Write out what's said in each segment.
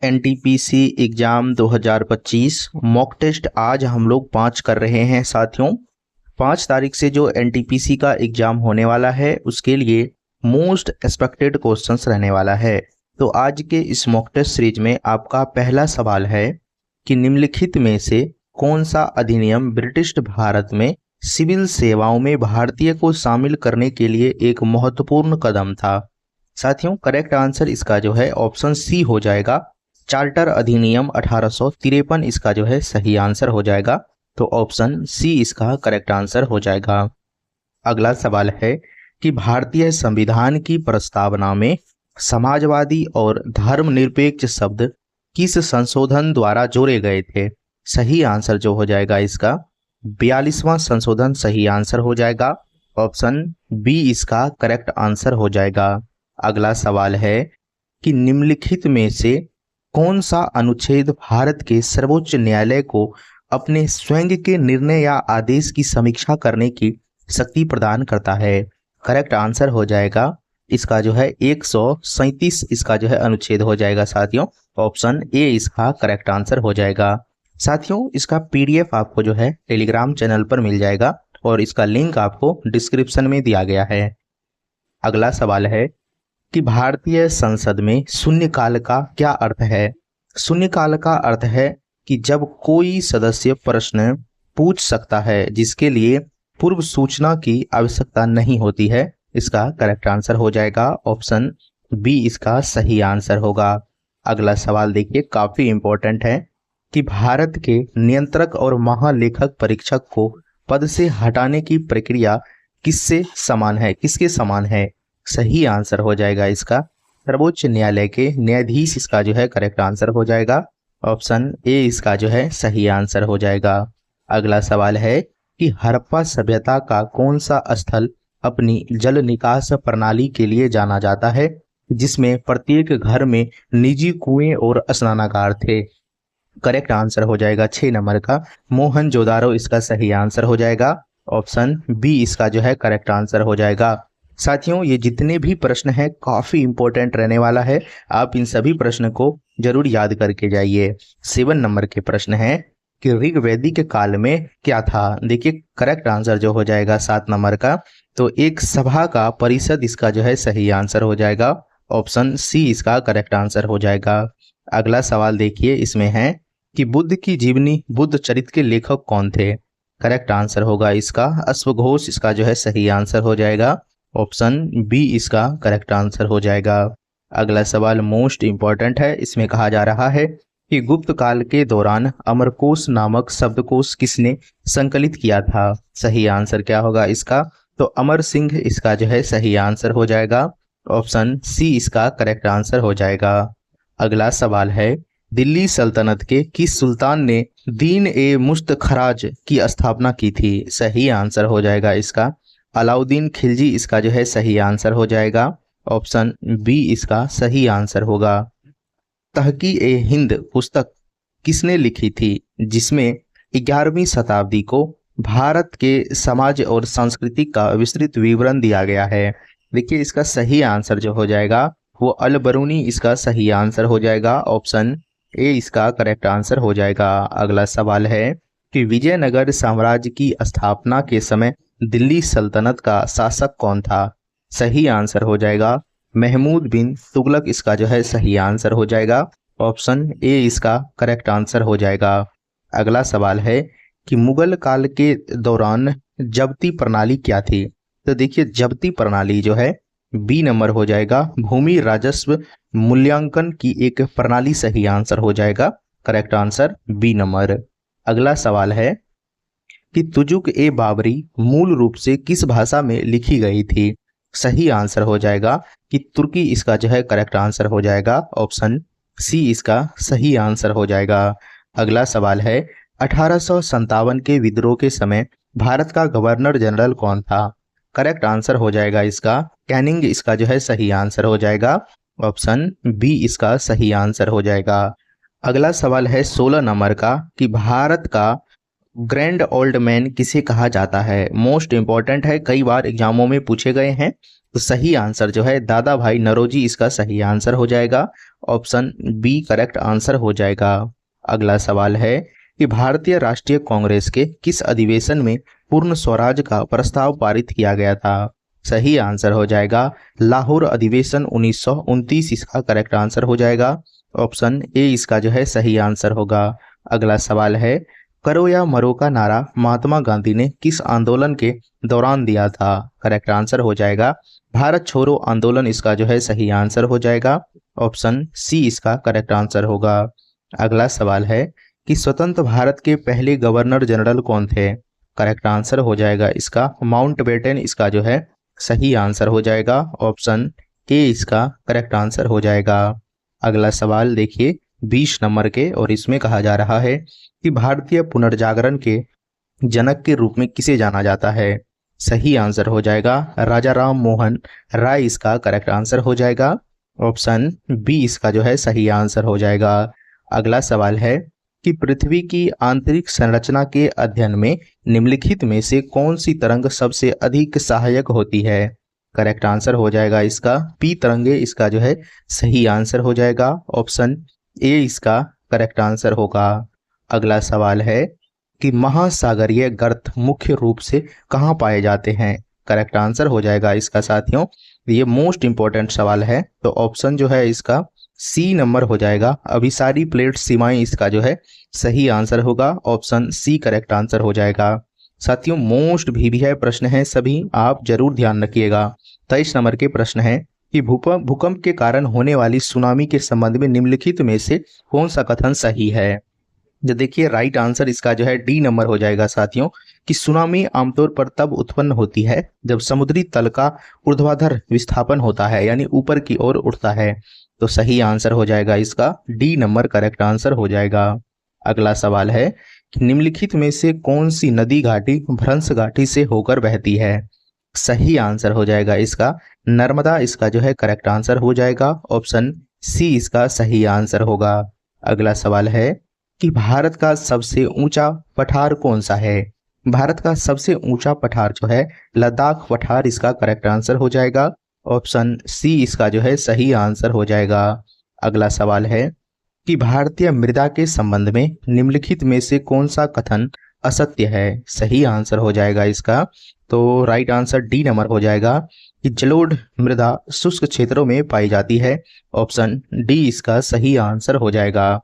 NTPC exam 2025 mock test आज हम लोग 5 कर रहे हैं साथियों। 5 तारीख से जो एनटीपीसी का एग्जाम होने वाला है उसके लिए मोस्ट एक्सपेक्टेड क्वेश्चंस रहने वाला है। तो आज के इस मॉक टेस्ट सीरीज में आपका पहला सवाल है कि निम्नलिखित में से कौन सा अधिनियम ब्रिटिश भारत में सिविल सेवाओं में भारतीय को शामिल करने के लिए एक महत्वपूर्ण कदम था। साथियों करेक्ट आंसर इसका जो है ऑप्शन सी हो जाएगा। चार्टर अधिनियम 1853 इसका जो है सही आंसर हो जाएगा। तो ऑप्शन सी इसका करेक्ट आंसर हो जाएगा। अगला सवाल है कि भारतीय संविधान की प्रस्तावना में समाजवादी और धर्मनिरपेक्ष शब्द किस संशोधन द्वारा जोड़े गए थे। सही आंसर जो हो जाएगा इसका 42वां संशोधन सही आंसर हो जाएगा। ऑप्शन बी इसका करेक्ट आंसर हो जाएगा। अगला सवाल है कि निम्नलिखित में से कौन सा अनुच्छेद भारत के सर्वोच्च न्यायालय को अपने स्वयं के निर्णय या आदेश की समीक्षा करने की शक्ति प्रदान करता है। करेक्ट आंसर हो जाएगा इसका जो है 137 इसका जो है अनुच्छेद हो जाएगा साथियों। ऑप्शन ए इसका करेक्ट आंसर हो जाएगा। साथियों इसका पीडीएफ आपको जो है टेलीग्राम चैनल पर मिल जाएगा और इसका लिंक आपको डिस्क्रिप्शन में दिया गया है। अगला सवाल है कि भारतीय संसद में शून्यकाल का क्या अर्थ है। शून्यकाल का अर्थ है कि जब कोई सदस्य प्रश्न पूछ सकता है जिसके लिए पूर्व सूचना की आवश्यकता नहीं होती है। इसका करेक्ट आंसर हो जाएगा। ऑप्शन बी इसका सही आंसर होगा। अगला सवाल देखिए काफी इंपॉर्टेंट है कि भारत के नियंत्रक और महालेखक परीक्षक को पद से हटाने की प्रक्रिया किससे समान है, किसके समान है। सही आंसर हो जाएगा इसका सर्वोच्च न्यायालय के न्यायाधीश इसका जो है करेक्ट आंसर हो जाएगा। ऑप्शन ए इसका जो है सही आंसर हो जाएगा। अगला सवाल है कि हड़प्पा सभ्यता का कौन सा स्थल अपनी जल निकास प्रणाली के लिए जाना जाता है जिसमें प्रत्येक घर में निजी कुएं और स्नानागार थे। करेक्ट आंसर हो जाएगा 6 नंबर का मोहनजोदारो इसका सही आंसर हो जाएगा। ऑप्शन बी इसका जो है करेक्ट आंसर हो जाएगा। साथियों ये जितने भी प्रश्न हैं काफी इंपॉर्टेंट रहने वाला है। आप इन सभी प्रश्न को जरूर याद करके जाइए। 7 नंबर के प्रश्न है कि ऋग्वैदिक काल में क्या था। देखिए करेक्ट आंसर जो हो जाएगा 7 नंबर का तो एक सभा का परिषद इसका जो है सही आंसर हो जाएगा। ऑप्शन सी इसका करेक्ट आंसर हो जाएगा। अगला सवाल देखिए इसमें है कि बुद्ध की जीवनी बुद्ध चरित्र के लेखक कौन थे। करेक्ट आंसर होगा इसका अश्वघोष इसका जो है सही आंसर हो जाएगा। ऑप्शन बी इसका करेक्ट आंसर हो जाएगा। अगला सवाल मोस्ट इंपॉर्टेंट है। इसमें कहा जा रहा है कि गुप्त काल के दौरान अमरकोश नामक शब्दकोश किसने संकलित किया था। सही आंसर क्या होगा इसका तो अमर सिंह इसका जो है सही आंसर हो जाएगा। ऑप्शन सी इसका करेक्ट आंसर हो जाएगा। अगला सवाल है दिल्ली सल्तनत के किस सुल्तान ने दीन ए मुश्तखराज की स्थापना की थी। सही आंसर हो जाएगा इसका अलाउद्दीन खिलजी इसका जो है सही आंसर हो जाएगा। ऑप्शन बी इसका सही आंसर होगा। तहकी ए हिंद पुस्तक किसने लिखी थी जिसमें 11वीं शताब्दी को भारत के समाज और संस्कृति का विस्तृत विवरण दिया गया है। देखिए इसका सही आंसर जो हो जाएगा वो अल बरूनी इसका सही आंसर हो जाएगा। ऑप्शन ए इसका करेक्ट आंसर हो जाएगा। अगला सवाल है कि विजयनगर साम्राज्य की स्थापना के समय दिल्ली सल्तनत का शासक कौन था। सही आंसर हो जाएगा महमूद बिन तुगलक इसका जो है सही आंसर हो जाएगा। ऑप्शन ए इसका करेक्ट आंसर हो जाएगा। अगला सवाल है कि मुगल काल के दौरान जब्ती प्रणाली क्या थी। तो देखिए जब्ती प्रणाली जो है बी नंबर हो जाएगा भूमि राजस्व मूल्यांकन की एक प्रणाली सही आंसर हो जाएगा। Correct answer B number. अगला सवाल है कि तुजुक ए बाबरी मूल रूप से किस भाषा में लिखी गई थी। सही आंसर हो जाएगा कि तुर्की इसका जो है करेक्ट आंसर हो जाएगा। ऑप्शन सी इसका सही आंसर हो जाएगा। अगला सवाल है 1857 के विद्रोह के समय भारत का गवर्नर जनरल कौन था। करेक्ट आंसर हो जाएगा इसका कैनिंग इसका जो है सही आंसर हो जाएगा। ऑप्शन बी इसका सही आंसर हो जाएगा। अगला सवाल है 16 नंबर का कि भारत का ग्रैंड ओल्ड मैन किसे कहा जाता है। मोस्ट इंपॉर्टेंट है, कई बार एग्जामों में पूछे गए हैं। तो सही आंसर जो है दादा भाई नौरोजी इसका सही आंसर हो जाएगा। ऑप्शन बी करेक्ट आंसर हो जाएगा। अगला सवाल है कि भारतीय राष्ट्रीय कांग्रेस के किस अधिवेशन में पूर्ण स्वराज का प्रस्ताव पारित किया गया था? सही आंसर हो जाएगा लाहौर अधिवेशन 1929 इसका करेक्ट आंसर हो जाएगा। ऑप्शन ए इसका जो है सही आंसर होगा। अगला सवाल है करो या मरो का नारा महात्मा गांधी ने किस आंदोलन के दौरान दिया था? करेक्ट आंसर हो जाएगा भारत छोड़ो आंदोलन इसका जो है सही आंसर हो जाएगा। ऑप्शन सी इसका करेक्ट आंसर होगा। अगला सवाल है कि स्वतंत्र भारत के पहले गवर्नर जनरल कौन थे? करेक्ट आंसर हो जाएगा इसका माउंटबेटन इसका जो है सही आंसर हो जाएगा। ऑप्शन ए इसका करेक्ट आंसर हो जाएगा। अगला सवाल देखिए 20 नंबर के, और इसमें कहा जा रहा है कि भारतीय पुनर्जागरण के जनक के रूप में किसे जाना जाता है? सही आंसर हो जाएगा राजा राम मोहन राय इसका करेक्ट आंसर हो जाएगा। ऑप्शन बी इसका जो है सही आंसर हो जाएगा। अगला सवाल है कि पृथ्वी की आंतरिक संरचना के अध्ययन में निम्नलिखित में से कौन सी तरंग सबसे अधिक सहायक होती है? करेक्ट आंसर हो जाएगा इसका पी तरंगे इसका जो है सही आंसर हो जाएगा। ऑप्शन ए इसका करेक्ट आंसर होगा। अगला सवाल है कि महासागरीय गर्त मुख्य रूप से कहाँ पाए जाते हैं? करेक्ट आंसर हो जाएगा इसका साथियों, ये मोस्ट इंपॉर्टेंट सवाल है, तो ऑप्शन जो है इसका सी नंबर हो जाएगा अभिसारी प्लेट सीमाएं इसका जो है सही आंसर होगा। ऑप्शन सी करेक्ट आंसर हो जाएगा। साथियों मोस्ट भी है प्रश्न है, सभी आप जरूर ध्यान रखिएगा। 23 नंबर के प्रश्न है कि भूकंप के कारण होने वाली सुनामी के संबंध में निम्नलिखित में से कौन सा कथन सही है? जो देखिए राइट आंसर इसका जो है डी नंबर हो जाएगा साथियों, कि सुनामी आमतौर पर तब उत्पन्न होती है जब समुद्री तल का ऊर्ध्वाधर विस्थापन होता है, यानी ऊपर की ओर उठता है। तो सही आंसर हो जाएगा इसका डी नंबर करेक्ट आंसर हो जाएगा। अगला सवाल है कि निम्नलिखित में से कौन सी नदी घाटी भ्रंश घाटी से होकर बहती है? सही आंसर हो जाएगा इसका नर्मदा इसका जो है करेक्ट आंसर हो जाएगा। ऑप्शन सी इसका सही आंसर होगा। अगला सवाल है कि भारत का सबसे ऊंचा पठार कौन सा है? भारत का सबसे ऊंचा पठार जो है लद्दाख पठार इसका करेक्ट आंसर हो जाएगा। ऑप्शन सी इसका जो है सही आंसर हो जाएगा। अगला सवाल है कि भारतीय मृदा के संबंध में निम्नलिखित में से कौन सा कथन असत्य है? सही आंसर हो जाएगा इसका, तो राइट आंसर डी नंबर हो जाएगा कि जलोढ़ मृदा शुष्क क्षेत्रों में पाई जाती है। ऑप्शन डी इसका सही आंसर हो जाएगा।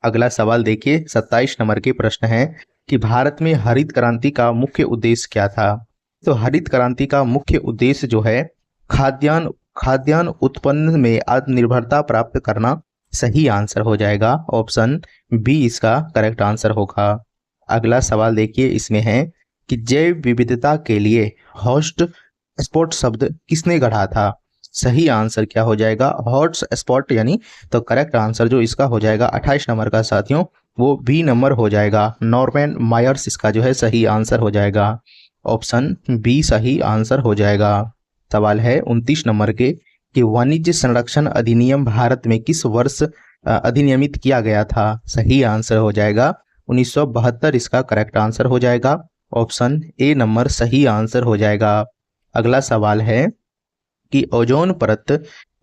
अगला सवाल देखिए 27 नंबर के प्रश्न है कि भारत में हरित क्रांति का मुख्य उद्देश्य क्या था? तो हरित क्रांति का मुख्य उद्देश्य जो है खाद्यान्न उत्पन्न में आत्मनिर्भरता प्राप्त करना। सही आंसर हो जाएगा। ऑप्शन बी इसका करेक्ट आंसर होगा। अगला सवाल देखिए इसमें है कि जैव विविधता के लिए हॉट स्पॉट शब्द किसने गढ़ा था? सही आंसर क्या हो जाएगा हॉट स्पॉट यानी, तो करेक्ट आंसर जो इसका हो जाएगा 28 नंबर का साथियों वो बी नंबर हो जाएगा नॉर्मन मायर्स इसका जो है सही आंसर हो जाएगा। ऑप्शन बी सही आंसर हो जाएगा। सवाल है 29 नंबर के कि वाणिज्य संरक्षण अधिनियम भारत में किस वर्ष अधिनियमित किया गया था? सही आंसर हो जाएगा 1972 इसका करेक्ट आंसर हो जाएगा। ऑप्शन ए नंबर सही आंसर हो जाएगा। अगला सवाल है कि ओजोन परत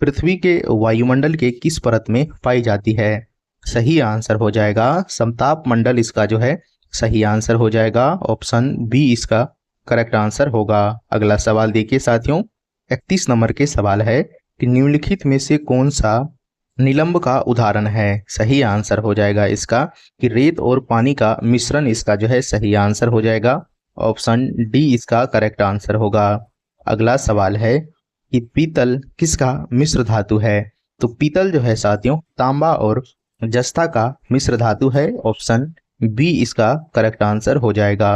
पृथ्वी के वायुमंडल के किस परत में पाई जाती है? सही आंसर हो जाएगा समताप मंडल इसका जो है सही आंसर हो जाएगा। ऑप्शन बी इसका करेक्ट आंसर होगा। अगला सवाल देखिए साथियों 31 नंबर के सवाल है कि निम्नलिखित में से कौन सा निलंब का उदाहरण है? सही आंसर हो जाएगा इसका कि रेत और पानी का मिश्रण इसका जो है सही आंसर हो जाएगा। ऑप्शन डी इसका करेक्ट आंसर होगा। अगला सवाल है कि पीतल किसका मिश्र धातु है? तो पीतल जो है साथियों तांबा और जस्ता का मिश्र धातु है। ऑप्शन बी इसका करेक्ट आंसर हो जाएगा।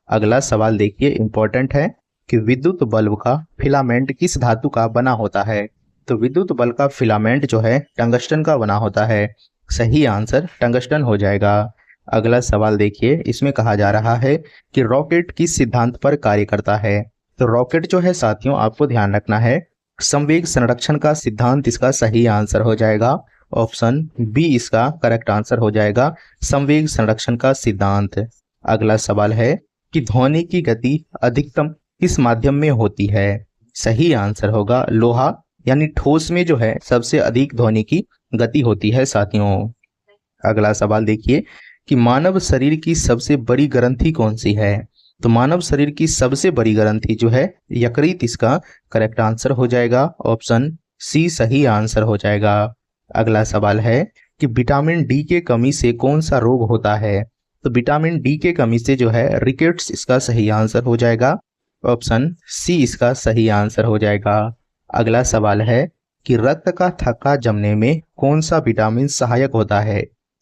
अगला सवाल देखिए इंपॉर्टेंट है कि विद्युत बल्ब का फिलामेंट किस धातु का बना होता है? तो विद्युत बल्ब का फिलामेंट जो है टंगस्टन का बना होता है। सही आंसर टंगस्टन हो जाएगा। अगला सवाल देखिए इसमें कहा जा रहा है कि रॉकेट किस सिद्धांत पर कार्य करता है? तो रॉकेट जो है साथियों आपको ध्यान रखना है संवेग संरक्षण का सिद्धांत इसका सही आंसर हो जाएगा। ऑप्शन बी इसका करेक्ट आंसर हो जाएगा संवेग संरक्षण का सिद्धांत। अगला सवाल है कि ध्वनि की गति अधिकतम किस माध्यम में होती है? सही आंसर होगा लोहा, यानी ठोस में जो है सबसे अधिक ध्वनि की गति होती है साथियों। अगला सवाल देखिए कि मानव शरीर की सबसे बड़ी ग्रंथि कौन सी है। तो मानव शरीर की सबसे बड़ी ग्रंथि जो है यकृत इसका करेक्ट आंसर हो जाएगा। ऑप्शन सी सही आंसर हो जाएगा। अगला सवाल है कि विटामिन डी के कमी से कौन सा रोग होता है। तो विटामिन डी के कमी से जो है रिकेट्स इसका सही आंसर हो जाएगा। ऑप्शन सी इसका सही आंसर हो जाएगा। अगला सवाल है कि रक्त का थक्का जमने में कौन सा विटामिन सहायक होता है।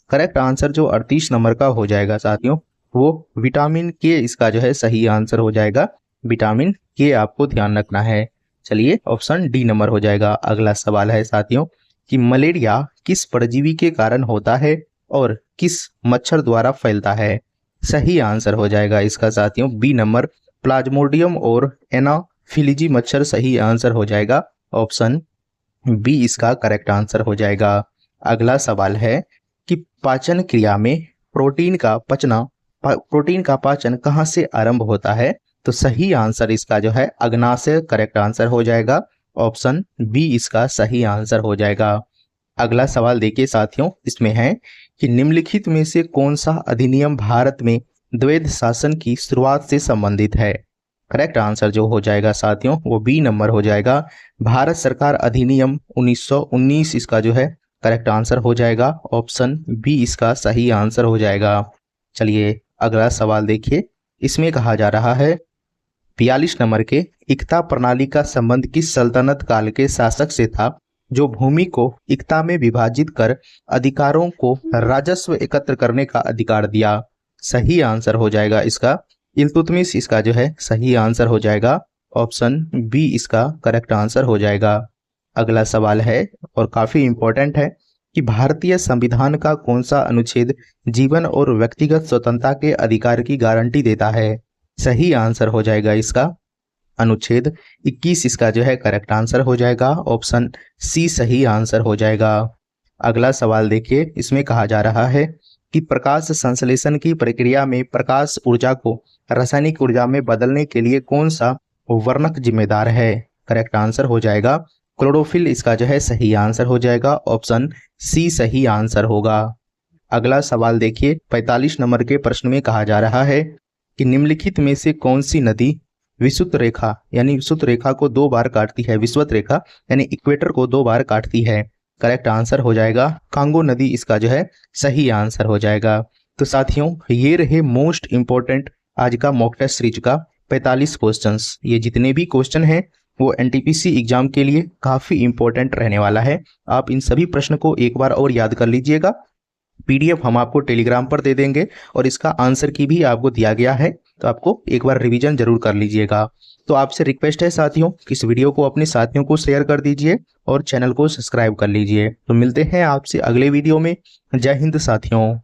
करेक्ट आंसर जो 38 नंबर का हो जाएगा साथियों, वो विटामिन के इसका जो है सही आंसर हो जाएगा। विटामिन के आपको ध्यान रखना है। चलिए ऑप्शन डी नंबर हो जाएगा। अगला सवाल है साथियों कि मलेरिया किस परजीवी के कारण होता है और किस मच्छर द्वारा फैलता है। सही आंसर हो जाएगा इसका साथियों बी नंबर, प्लाज्मोडियम और एनाफिलिजी मच्छर सही आंसर हो जाएगा। ऑप्शन बी इसका करेक्ट आंसर हो जाएगा। अगला सवाल है कि पाचन क्रिया में प्रोटीन का पाचन कहाँ से आरंभ होता है। तो सही आंसर इसका जो है अग्नाशय करेक्ट आंसर हो जाएगा। ऑप्शन बी इसका सही आंसर हो जाएगा। अगला सवाल देखिए साथियों, इसमें है कि निम्नलिखित में से कौन सा अधिनियम भारत में द्वैध शासन की शुरुआत से संबंधित है। करेक्ट आंसर जो हो जाएगा साथियों वो बी नंबर हो जाएगा। भारत सरकार अधिनियम 1919 इसका जो है करेक्ट आंसर हो जाएगा। ऑप्शन बी इसका सही आंसर हो जाएगा। चलिए अगला सवाल देखिए, इसमें कहा जा रहा है 42 नंबर के इक्ता प्रणाली का संबंध किस सल्तनत काल के शासक से था जो भूमि को इक्ता में विभाजित कर अधिकारों को राजस्व एकत्र करने का अधिकार दिया। सही आंसर हो जाएगा इसका इल्तुतमिश इसका जो है सही आंसर हो जाएगा। ऑप्शन बी इसका करेक्ट आंसर हो जाएगा। अगला सवाल है और काफी इंपॉर्टेंट है कि भारतीय संविधान का कौन सा अनुच्छेद जीवन और व्यक्तिगत स्वतंत्रता के अधिकार की गारंटी देता है। सही आंसर हो जाएगा इसका अनुच्छेद 21 इसका जो है करेक्ट आंसर हो जाएगा। ऑप्शन सी सही आंसर हो जाएगा। अगला सवाल देखिए, इसमें कहा जा रहा है कि प्रकाश संश्लेषण की प्रक्रिया में प्रकाश ऊर्जा को रासायनिक ऊर्जा में बदलने के लिए कौन सा वर्णक जिम्मेदार है। करेक्ट आंसर हो जाएगा क्लोरोफिल इसका जो है सही आंसर हो जाएगा। ऑप्शन सी सही आंसर होगा। अगला सवाल देखिए 45 नंबर के प्रश्न में कहा जा रहा है कि निम्नलिखित में से कौन सी नदी विषुवत रेखा यानी विषुवत रेखा को 2 बार काटती है। विषुवत रेखा यानी इक्वेटर को 2 बार काटती है। करेक्ट आंसर हो जाएगा कांगो नदी इसका जो है सही आंसर हो जाएगा। तो साथियों ये रहे मोस्ट इंपॉर्टेंट आज का मॉक टेस्ट सीरीज का 45 क्वेश्चंस। ये जितने भी क्वेश्चन हैं वो एनटीपीसी एग्जाम के लिए काफी इंपॉर्टेंट रहने वाला है। आप इन सभी प्रश्न को एक बार और याद कर लीजिएगा। पीडीएफ हम आपको टेलीग्राम पर दे देंगे और इसका आंसर की भी आपको दिया गया है, तो आपको एक बार रिवीजन जरूर कर लीजिएगा। तो आपसे रिक्वेस्ट है साथियों कि इस वीडियो को अपने साथियों को शेयर कर दीजिए और चैनल को सब्सक्राइब कर लीजिए। तो मिलते हैं आपसे अगले वीडियो में। जय हिंद साथियों।